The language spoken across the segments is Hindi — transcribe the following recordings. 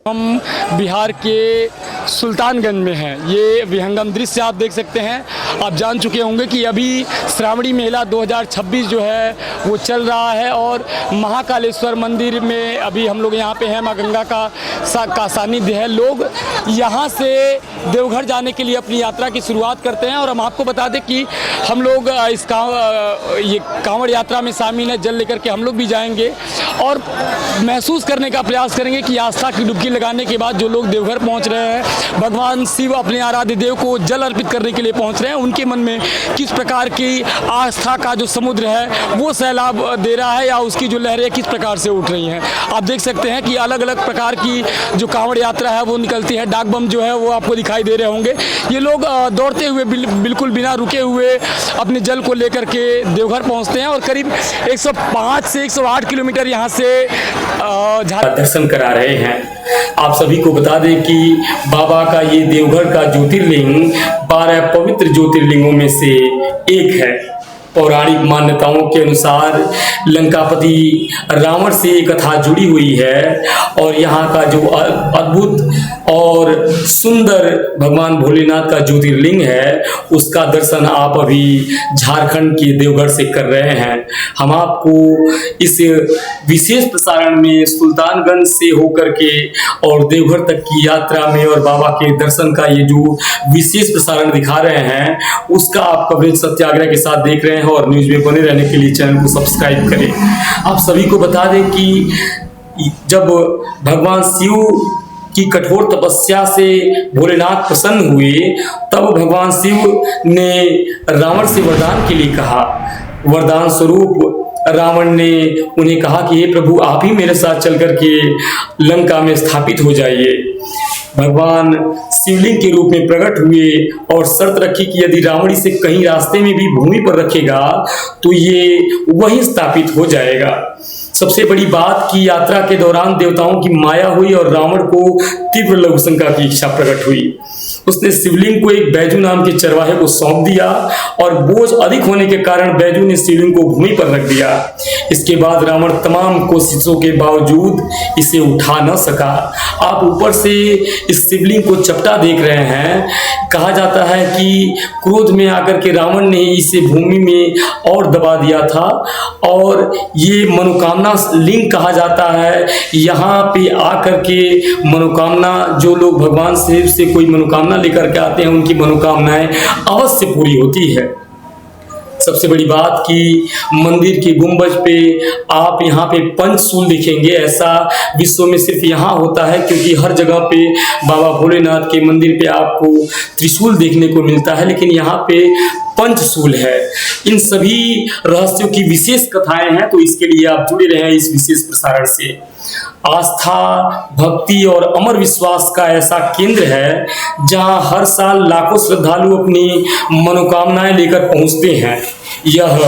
हम बिहार के सुल्तानगंज में हैं। ये विहंगम दृश्य आप देख सकते हैं। आप जान चुके होंगे कि अभी श्रावणी मेला 2026 जो है वो चल रहा है और महाकालेश्वर मंदिर में अभी हम लोग यहाँ पे हैं। माँ गंगा का सानिध्य है। लोग यहाँ से देवघर जाने के लिए अपनी यात्रा की शुरुआत करते हैं और हम आपको बता दें कि हम लोग ये कांवड़ यात्रा में शामिल है। जल लेकर के हम लोग भी जाएंगे और महसूस करने का प्रयास करेंगे कि आस्था की डुबकी लगाने के बाद जो लोग देवघर पहुंच रहे हैं, भगवान शिव अपने आराध्य देव को जल अर्पित करने के लिए पहुंच रहे हैं, उनके मन में किस प्रकार की आस्था का जो समुद्र है वो सैलाब दे रहा है या उसकी जो लहरें किस प्रकार से उठ रही हैं। आप देख सकते हैं कि अलग अलग प्रकार की जो कांवड़ यात्रा है वो निकलती है। डाक बम जो है वो आपको दिखाई दे रहे होंगे। ये लोग दौड़ते हुए बिल्कुल बिना रुके हुए अपने जल को लेकर के देवघर पहुंचते हैं और करीब 105 से 108 किलोमीटर यहाँ से दर्शन करा रहे हैं। आप सभी को बता दें कि बाबा का ये देवघर का ज्योतिर्लिंग 12 पवित्र ज्योतिर्लिंगों में से एक है। पौराणिक मान्यताओं के अनुसार लंकापति रावण से ये कथा जुड़ी हुई है और यहाँ का जो अद्भुत और सुंदर भगवान भोलेनाथ का ज्योतिर्लिंग है उसका दर्शन आप अभी झारखंड के देवघर से कर रहे हैं। हम आपको इस विशेष प्रसारण में सुल्तानगंज से होकर के और देवघर तक की यात्रा में और बाबा के दर्शन का ये जो विशेष प्रसारण दिखा रहे हैं उसका आप कवरेज सत्याग्रह के साथ देख रहे हैं और न्यूज में बने रहने के लिए चैनल को सब्सक्राइब करें। आप सभी को बता दें कि जब भगवान शिव की कठोर तपस्या से भोलेनाथ प्रसन्न हुए तब भगवान शिव ने रावण से वरदान के लिए कहा। वरदान स्वरूप रावण ने उन्हें कहा कि हे प्रभु आप ही मेरे साथ चल करके लंका में स्थापित हो जाइए। भगवान शिवलिंग के रूप में प्रकट हुए और शर्त रखी कि यदि रावण इसे कहीं रास्ते में भी भूमि पर रखेगा तो ये वहीं स्थापित हो जाएगा। सबसे बड़ी बात की यात्रा के दौरान देवताओं की माया हुई और रावण को तीव्र लघुशंका की इच्छा प्रकट हुई। उसने शिवलिंग को एक बैजू नाम के चरवाहे को सौंप दिया और बोझ अधिक होने के कारण बैजू ने शिवलिंग को भूमि पर रख दिया। इसके बाद रावण तमाम कोशिशों के बावजूद इसे उठा न सका। आप ऊपर से इस शिवलिंग को चपटा देख रहे हैं। कहा जाता है कि क्रोध में आकर के रावण ने इसे भूमि में और दबा दिया था और ये मनोकामना लिंग कहा जाता है। यहाँ पे आकर के मनोकामना जो लोग भगवान शिव से कोई मनोकामना लेकर के आते हैं उनकी मनोकामनाएं अवश्य पूरी होती है। सबसे बड़ी बात कि मंदिर के गुंबज पे आप यहाँ पे पंचशूल दिखेंगे। ऐसा विश्व में सिर्फ यहाँ होता है क्योंकि हर जगह पे बाबा भोलेनाथ के मंदिर पे आपको त्रिशूल देखने को मिलता है, लेकिन यहाँ पे पंचशूल है। इन सभी रहस्यों की विशेष कथाएं हैं, तो इसके लिए आप जुड़े रहें इस विशेष प्रसारण से। आस्था, भक्ति और अमर विश्वास का ऐसा केंद्र है जहां हर साल लाखों श्रद्धालु अपनी मनोकामनाएं लेकर पहुंचते हैं। यह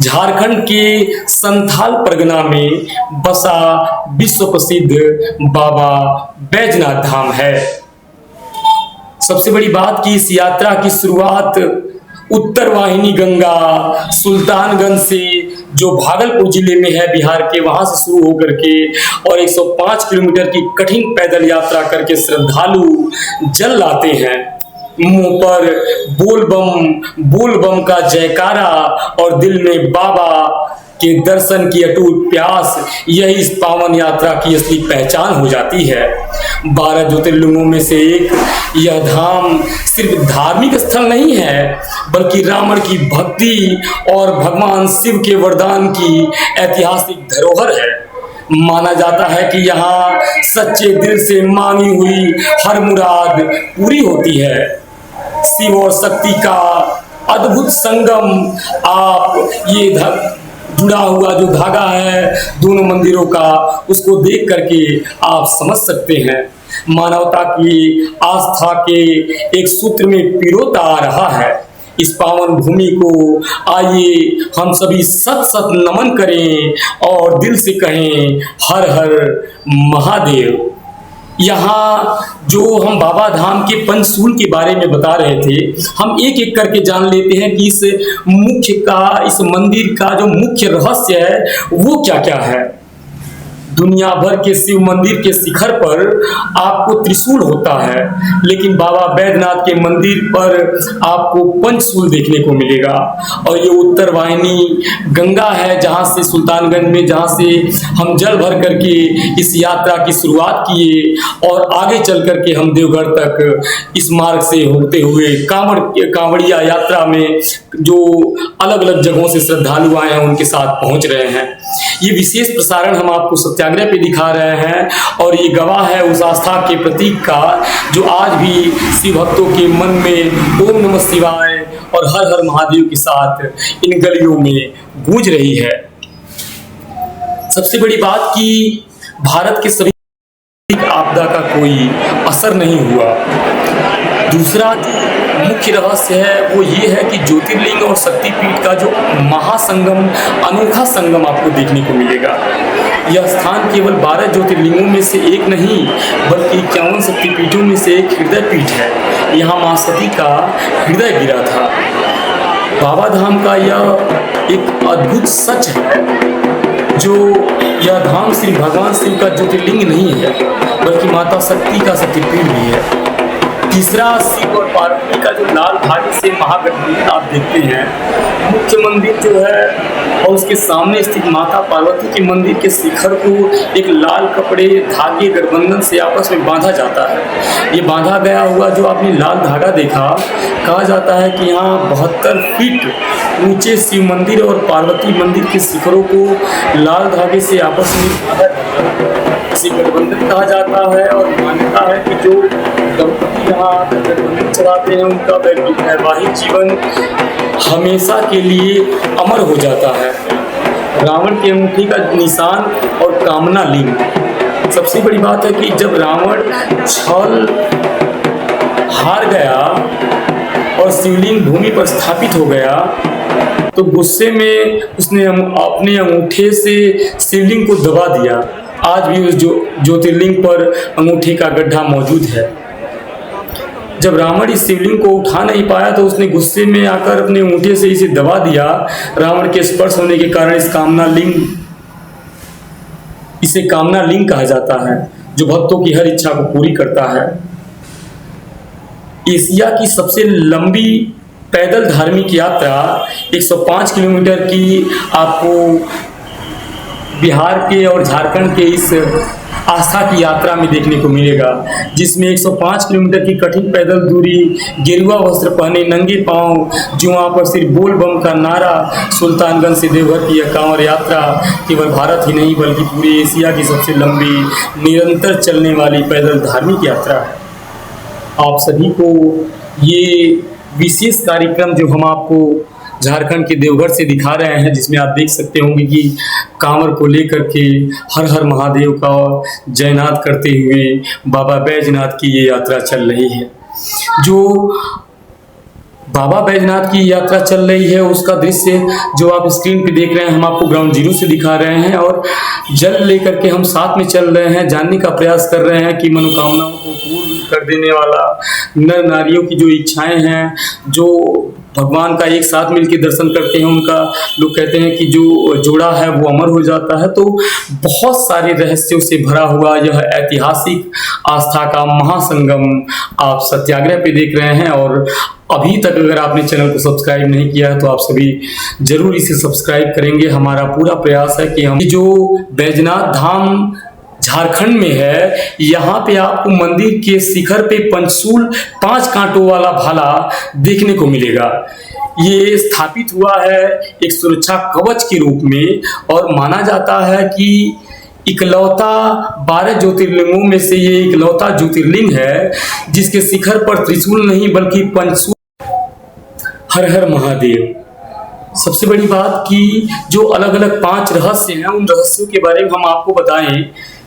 झारखंड के संथाल परगना में बसा विश्व प्रसिद्ध बाबा बैजनाथ धाम है। सबसे बड़ी बात की इस यात्रा की शुरुआत उत्तर वाहिनी गंगा सुल्तानगंज से जो भागलपुर जिले में है बिहार के, वहां से शुरू होकर के और 105 किलोमीटर की कठिन पैदल यात्रा करके श्रद्धालु जल लाते हैं। मुंह पर बोल बम का जयकारा और दिल में बाबा के दर्शन की अटूट प्यास, यही इस पावन यात्रा की असली पहचान हो जाती है। 12 ज्योतिर्लिंगों में से एक यह धाम सिर्फ धार्मिक स्थल नहीं है बल्कि रावण की भक्ति और भगवान शिव के वरदान की ऐतिहासिक धरोहर है। माना जाता है कि यहाँ सच्चे दिल से मांगी हुई हर मुराद पूरी होती है। शिव और शक्ति का अद्भुत संगम, आप ये जुड़ा हुआ जो धागा है दोनों मंदिरों का, उसको देख करके आप समझ सकते हैं। मानवता की आस्था के एक सूत्र में पिरोता आ रहा है। इस पावन भूमि को आइए हम सभी सत सत नमन करें और दिल से कहें हर हर महादेव। यहाँ जो हम बाबा धाम के पंचशूल के बारे में बता रहे थे, हम एक एक करके जान लेते हैं कि इस मंदिर का जो मुख्य रहस्य है वो क्या क्या है। दुनिया भर के शिव मंदिर के शिखर पर आपको त्रिशूल होता है, लेकिन बाबा बैजनाथ के मंदिर पर आपको पंचशूल देखने को मिलेगा। और ये उत्तर वाहिनी गंगा है, जहाँ से सुल्तानगंज में, जहाँ से हम जल भर करके इस यात्रा की शुरुआत किए और आगे चल करके हम देवघर तक इस मार्ग से होते हुए कांवड़िया यात्रा में जो अलग अलग जगहों से श्रद्धालु आए हैं उनके साथ पहुंच रहे हैं। ये विशेष प्रसारण हम आपको सत्याग्रह पे दिखा रहे हैं और ये गवाह है उस आस्था के प्रतीक का जो आज भी शिव भक्तों के मन में ओम नमः शिवाय और हर हर महादेव के साथ इन गलियों में गूंज रही है। सबसे बड़ी बात कि भारत के सभी आपदा का कोई असर नहीं हुआ। दूसरा मुख्य रहस्य है वो ये है कि ज्योतिर्लिंग और शक्तिपीठ का जो महासंगम, अनोखा संगम आपको देखने को मिलेगा। यह स्थान केवल 12 ज्योतिर्लिंगों में से एक नहीं बल्कि 51 शक्तिपीठों में से एक हृदय पीठ है। यहाँ मां सती का हृदय गिरा था। बाबा धाम का यह एक अद्भुत सच है जो यह धाम सिर्फ भगवान शिव का ज्योतिर्लिंग नहीं है बल्कि माता शक्ति का शक्तिपीठ भी है। तीसरा, शिव और पार्वती का जो लाल धागे से महागठबंधन आप देखते हैं, मुख्य मंदिर जो है और उसके सामने स्थित माता पार्वती के मंदिर के शिखर को एक लाल कपड़े धागे गठबंधन से आपस में बांधा जाता है। ये बांधा गया हुआ जो आपने लाल धागा देखा, कहा जाता है कि यहाँ 72 फीट ऊंचे शिव मंदिर और पार्वती मंदिर के शिखरों को लाल धागे से आपस में बांधा जाता है। इसे गठबंधन कहा जाता है और मान्यता है कि जो दंपति यहाँ गठबंधन चलाते हैं उनका वैवाहिक जीवन हमेशा के लिए अमर हो जाता है। रावण की अंगूठी का निशान और कामना लिंग। सबसे बड़ी बात है कि जब रावण छल हार गया और शिवलिंग भूमि पर स्थापित हो गया तो गुस्से में उसने अपने अंगूठे से शिवलिंग को दबा दिया। आज भी उस ज्योतिर्लिंग पर अंगूठे का गड्ढा मौजूद है। जब रावण इस शिवलिंग को उठा नहीं पाया तो उसने गुस्से में आकर अपने अंगूठे से इसे दबा दिया। रावण के स्पर्श होने के कारण इसे कामना लिंग कहा जाता है जो भक्तों की हर इच्छा को पूरी करता है। एशिया की सबसे लंबी पैदल धार्मिक यात्रा 105 किलोमीटर की आपको बिहार के और झारखंड के इस आस्था की यात्रा में देखने को मिलेगा, जिसमें 105 किलोमीटर की कठिन पैदल दूरी, गेरुआ वस्त्र पहने नंगे पांव, जुआ पर सिर्फ बोल बम का नारा, सुल्तानगंज से देवघर की यह कांवड़ यात्रा केवल भारत ही नहीं बल्कि पूरे एशिया की सबसे लंबी निरंतर चलने वाली पैदल धार्मिक यात्रा है। आप सभी को ये विशेष कार्यक्रम जो हम आपको झारखंड के देवघर से दिखा रहे हैं, जिसमें आप देख सकते होंगे कि कांवड़ को लेकर के हर हर महादेव का जयनाद करते हुए बाबा बैजनाथ की ये यात्रा चल रही है। जो बाबा बैजनाथ की यात्रा चल रही है उसका दृश्य जो आप स्क्रीन पे देख रहे हैं हम आपको ग्राउंड जीरो से दिखा रहे हैं और जल लेकर के हम साथ में चल रहे हैं, जानने का प्रयास कर रहे हैं कि मनोकामनाओं को पूर्ण कर देने वाला नर नारियों की जो इच्छाएं हैं, जो भगवान का एक साथ मिलकर दर्शन करते हैं, उनका लोग कहते हैं कि जो जोड़ा है वो अमर हो जाता है। तो बहुत सारे रहस्यों से भरा हुआ यह ऐतिहासिक आस्था का महासंगम आप सत्याग्रह पे देख रहे हैं। और अभी तक अगर आपने चैनल को सब्सक्राइब नहीं किया है तो आप सभी जरूर इसे सब्सक्राइब करेंगे। हमारा पूरा प्रयास है कि हम जो बैजनाथ धाम झारखंड में है, यहाँ पे आपको मंदिर के शिखर पे पंचशूल 5 कांटों वाला भाला देखने को मिलेगा। ये स्थापित हुआ है एक सुरक्षा कवच के रूप में और माना जाता है कि इकलौता 12 ज्योतिर्लिंगों में से ये इकलौता ज्योतिर्लिंग है जिसके शिखर पर त्रिशूल नहीं बल्कि पंचशूल। हर हर महादेव। सबसे बड़ी बात कि जो अलग अलग 5 रहस्य हैं उन रहस्यों के बारे में हम आपको बताएं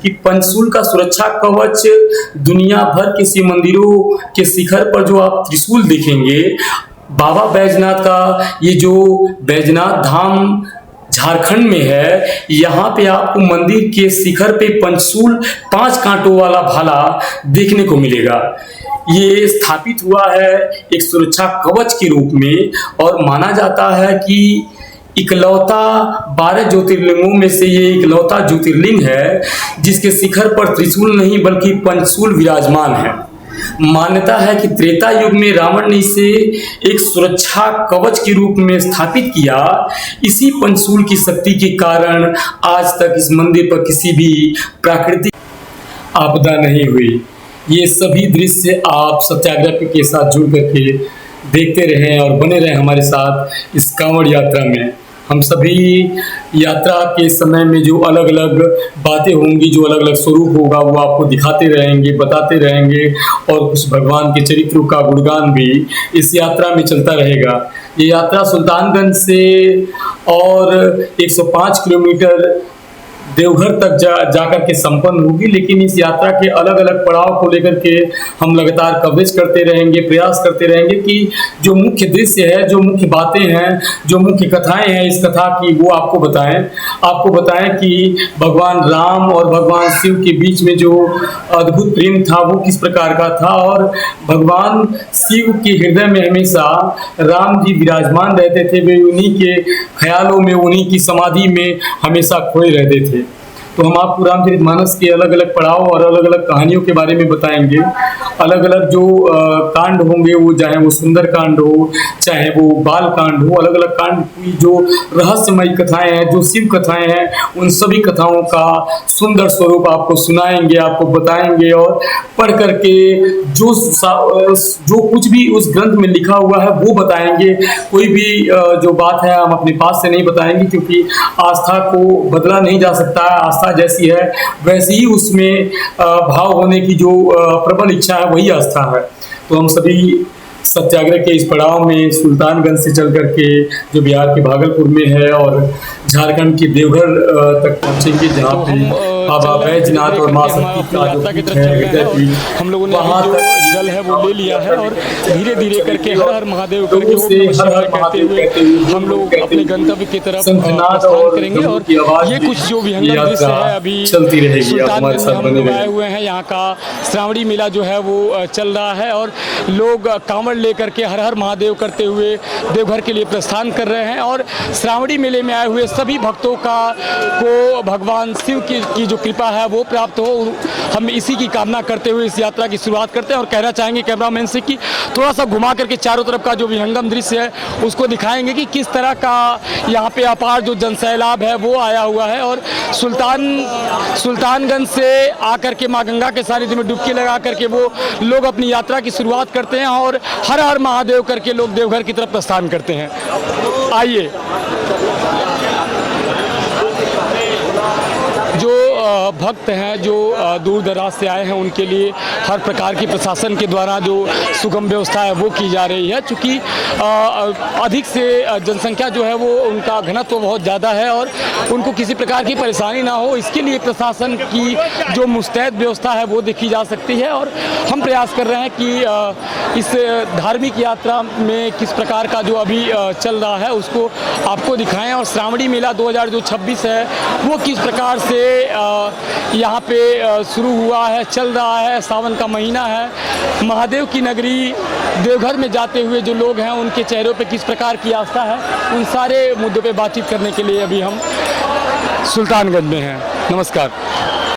कि पंचशूल का सुरक्षा कवच दुनिया भर के शिव मंदिरों के शिखर पर जो आप त्रिशूल देखेंगे, बाबा बैजनाथ का ये जो बैजनाथ धाम झारखंड में है, यहाँ पे आपको मंदिर के शिखर पे पंचशूल 5 कांटों वाला भाला देखने को मिलेगा। ये स्थापित हुआ है एक सुरक्षा कवच के रूप में और माना जाता है कि इकलौता 12 ज्योतिर्लिंगों में से ये इकलौता ज्योतिर्लिंग है जिसके शिखर पर त्रिशूल नहीं बल्कि पंचशूल विराजमान है। मान्यता है कि त्रेता युग में रावण ने इसे एक सुरक्षा कवच के रूप में स्थापित किया। इसी पंचशूल की शक्ति के कारण आज तक इस मंदिर पर किसी भी प्राकृतिक आपदा नहीं हुई। ये सभी दृश्य आप सत्याग्रह के साथ जुड़ करके देखते रहें और बने रहें हमारे साथ इस कांवड़ यात्रा में। हम सभी यात्रा के समय में जो अलग अलग बातें होंगी, जो अलग अलग स्वरूप होगा, वो आपको दिखाते रहेंगे, बताते रहेंगे और कुछ भगवान के चरित्रों का गुणगान भी इस यात्रा में चलता रहेगा। ये यात्रा सुल्तानगंज से और 105 किलोमीटर देवघर तक जाकर के संपन्न होगी, लेकिन इस यात्रा के अलग अलग पड़ाव को लेकर के हम लगातार कवरेज करते रहेंगे, प्रयास करते रहेंगे कि जो मुख्य दृश्य है, जो मुख्य बातें हैं, जो मुख्य कथाएं हैं इस कथा की, वो आपको बताएं कि भगवान राम और भगवान शिव के बीच में जो अद्भुत प्रेम था वो किस प्रकार का था और भगवान शिव के हृदय में हमेशा राम जी विराजमान रहते थे। वे उन्हीं के ख्यालों में, उन्हीं की समाधि में हमेशा खोए रहते थे। तो हम आपको रामचरितमानस के अलग अलग पड़ाव और अलग अलग कहानियों के बारे में बताएंगे। अलग अलग जो कांड होंगे, वो चाहे वो सुंदर कांड हो, चाहे वो बाल कांड हो, अलग अलग कांड की जो रहस्यमयी कथाएं हैं, जो शिव कथाएं हैं, उन सभी कथाओं का सुंदर स्वरूप आपको सुनाएंगे, आपको बताएंगे और पढ़ करके जो कुछ भी उस ग्रंथ में लिखा हुआ है वो बताएंगे। कोई भी जो बात है हम अपने पास से नहीं बताएंगे, क्योंकि आस्था को बदला नहीं जा सकता है। आस्था जैसी है वैसी ही उसमें भाव होने की जो प्रबल इच्छा है वही आस्था है। तो हम सभी सत्याग्रह के इस पड़ाव में सुल्तानगंज से चल करके जो बिहार के भागलपुर में है और झारखंड के देवघर तक पहुंचेंगे, जहाँ पे बाबा बैजनाथ और मां शक्ति का जो पीठ है, हम लोगों ने जो जल है वो ले लिया है और धीरे धीरे करके हर हर महादेव करके कहते हुए हम लोग अपने गंतव्य की तरफ प्रस्थान करेंगे। और ये कुछ जो विहंगम दृश्य है अभी चलती रहेगी, सुल्तानगंज में हम लोग आए हुए हैं। यहाँ का श्रावणी मेला जो है वो चल रहा है और लोग कांवड़ लेकर के हर हर महादेव करते हुए देवघर के लिए प्रस्थान कर रहे हैं। और श्रावणी मेले में आए हुए सभी भक्तों को भगवान शिव की जो कृपा है वो प्राप्त हो, हम इसी की कामना करते हुए इस यात्रा की शुरुआत करते हैं। और कहना चाहेंगे कैमरामैन से कि थोड़ा सा घुमा करके चारों तरफ का जो विहंगम दृश्य है उसको दिखाएंगे कि किस तरह का यहाँ पे अपार जो जनसैलाब है वो आया हुआ है। और सुल्तानगंज से आकर के माँ गंगा के सानिध्य में डुबकी लगा करके वो लोग अपनी यात्रा की शुरुआत करते हैं और हर हर महादेव करके लोग देवघर की तरफ प्रस्थान करते हैं। आइए, जो भक्त हैं, जो दूर दराज से आए हैं, उनके लिए हर प्रकार की प्रशासन के द्वारा जो सुगम व्यवस्था है वो की जा रही है। चूँकि अधिक से जनसंख्या जो है वो उनका घनत्व बहुत ज़्यादा है और उनको किसी प्रकार की परेशानी ना हो, इसके लिए प्रशासन की जो मुस्तैद व्यवस्था है वो देखी जा सकती है। और हम प्रयास कर रहे हैं कि इस धार्मिक यात्रा में किस प्रकार का जो अभी चल रहा है उसको आपको दिखाएं। और श्रावणी मेला 2026 है वो किस प्रकार से यहाँ पे शुरू हुआ है, चल रहा है। सावन का महीना है, महादेव की नगरी देवघर में जाते हुए जो लोग हैं उनके चेहरों पे किस प्रकार की आस्था है, उन सारे मुद्दों पे बातचीत करने के लिए अभी हम सुल्तानगंज में हैं। नमस्कार।